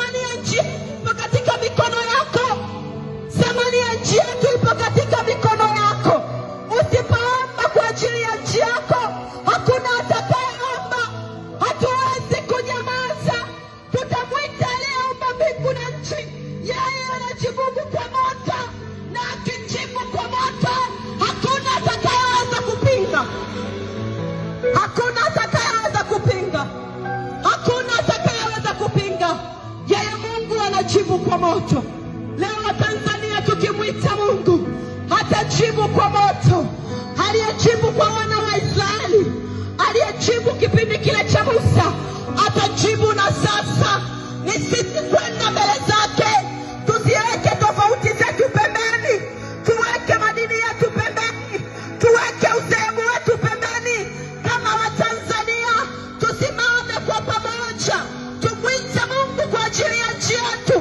Thamani ya nchi ipo katika mikono yako. Thamani ya nchi yetu ipo katika mikono yako. Usipoomba kwa ajili ya nchi yako, hakuna atakayeomba. Hatuwezi kunyamaza. Tutamwita aliyeumba mbingu na nchi. Yeye anajibu kwa moto, na akijibu kwa moto, hakuna atakayeweza kupinga. Hakuna atakayeweza kupinga. Hakuna atakayeweza kupinga. Yeye Mungu anajibu kwa moto. Leo Tanzania tukimwita Mungu, hatajibu kwa moto. Aliyejibu kwa wana wa Israeli, aliyejibu kipindi kile cha Musa, atajibu na sasa. Ni sisi kwenda mbele zake. Tusiweke tofauti zetu pembeni, tuweke madini yetu pembeni, tuweke usehemu wetu pembeni. Kama Watanzania tusimame kwa pamoja, tumwite Mungu kwa ajili ya nchi yetu.